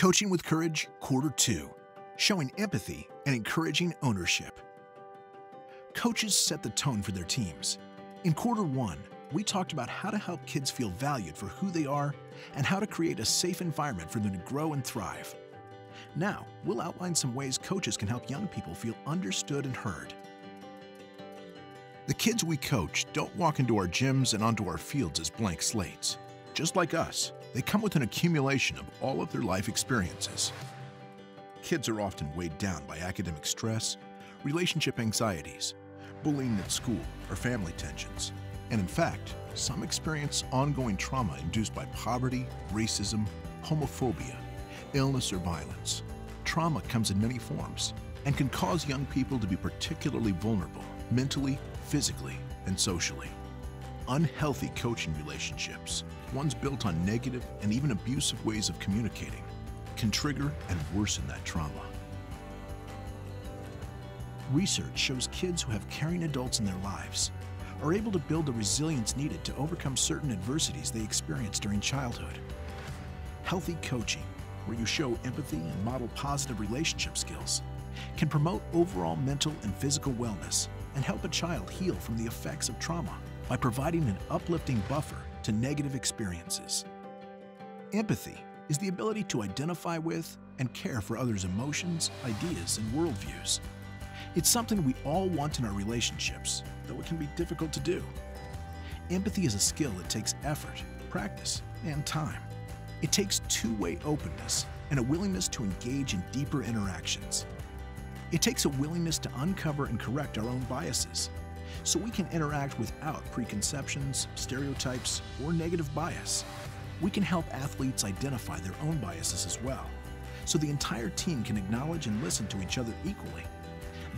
Coaching with Courage, Quarter 2, showing empathy and encouraging ownership. Coaches set the tone for their teams. In Quarter 1, we talked about how to help kids feel valued for who they are and how to create a safe environment for them to grow and thrive. Now, we'll outline some ways coaches can help young people feel understood and heard. The kids we coach don't walk into our gyms and onto our fields as blank slates. Just like us, they come with an accumulation of all of their life experiences. Kids are often weighed down by academic stress, relationship anxieties, bullying at school, or family tensions. And in fact, some experience ongoing trauma induced by poverty, racism, homophobia, illness, or violence. Trauma comes in many forms and can cause young people to be particularly vulnerable mentally, physically, and socially. Unhealthy coaching relationships, ones built on negative and even abusive ways of communicating, can trigger and worsen that trauma. Research shows kids who have caring adults in their lives are able to build the resilience needed to overcome certain adversities they experienced during childhood. Healthy coaching, where you show empathy and model positive relationship skills, can promote overall mental and physical wellness and help a child heal from the effects of trauma by providing an uplifting buffer to negative experiences. Empathy is the ability to identify with and care for others' emotions, ideas, and worldviews. It's something we all want in our relationships, though it can be difficult to do. Empathy is a skill that takes effort, practice, and time. It takes two-way openness and a willingness to engage in deeper interactions. It takes a willingness to uncover and correct our own biases, so we can interact without preconceptions, stereotypes, or negative bias. We can help athletes identify their own biases as well, so the entire team can acknowledge and listen to each other equally,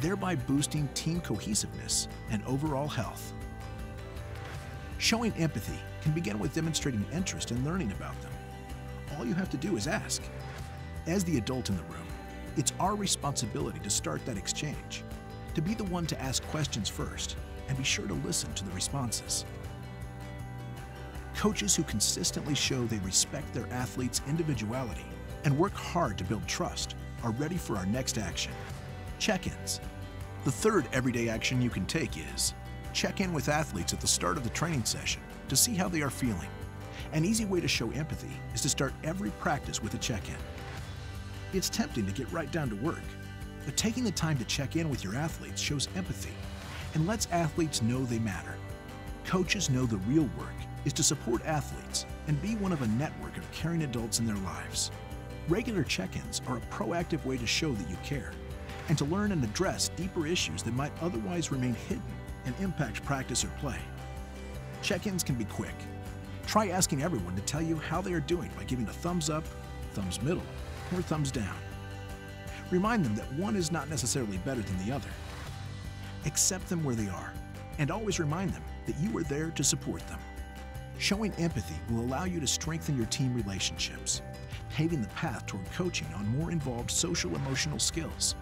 thereby boosting team cohesiveness and overall health. Showing empathy can begin with demonstrating interest in learning about them. All you have to do is ask. As the adult in the room, it's our responsibility to start that exchange, to be the one to ask questions first, and be sure to listen to the responses. Coaches who consistently show they respect their athletes' individuality and work hard to build trust are ready for our next action: check-ins. The third everyday action you can take is check in with athletes at the start of the training session to see how they are feeling. An easy way to show empathy is to start every practice with a check-in. It's tempting to get right down to work, but taking the time to check in with your athletes shows empathy and lets athletes know they matter. Coaches know the real work is to support athletes and be one of a network of caring adults in their lives. Regular check-ins are a proactive way to show that you care and to learn and address deeper issues that might otherwise remain hidden and impact practice or play. Check-ins can be quick. Try asking everyone to tell you how they are doing by giving a thumbs up, thumbs middle, or thumbs down. Remind them that one is not necessarily better than the other. Accept them where they are, and always remind them that you are there to support them. Showing empathy will allow you to strengthen your team relationships, paving the path toward coaching on more involved social-emotional skills.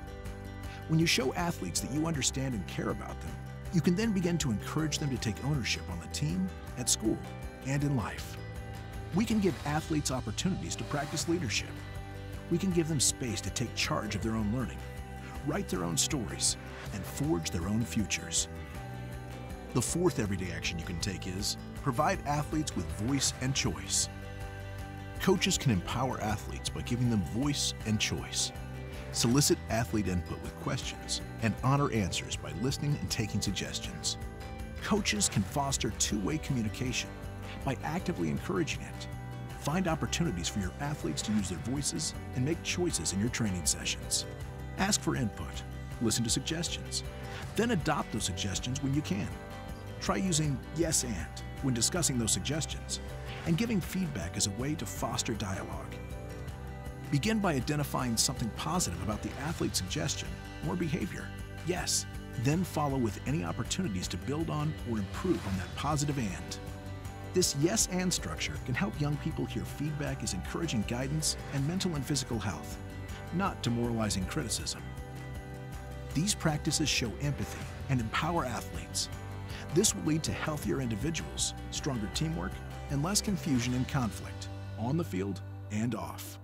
When you show athletes that you understand and care about them, you can then begin to encourage them to take ownership on the team, at school, and in life. We can give athletes opportunities to practice leadership. We can give them space to take charge of their own learning, write their own stories, and forge their own futures. The fourth everyday action you can take is provide athletes with voice and choice. Coaches can empower athletes by giving them voice and choice. Solicit athlete input with questions and honor answers by listening and taking suggestions. Coaches can foster two-way communication by actively encouraging it. Find opportunities for your athletes to use their voices and make choices in your training sessions. Ask for input, listen to suggestions, then adopt those suggestions when you can. Try using yes and when discussing those suggestions, and giving feedback as a way to foster dialogue. Begin by identifying something positive about the athlete's suggestion or behavior. Yes, then follow with any opportunities to build on or improve on that positive and. This yes and structure can help young people hear feedback as encouraging guidance and mental and physical health, not demoralizing criticism. These practices show empathy and empower athletes. This will lead to healthier individuals, stronger teamwork, and less confusion and conflict, on the field and off.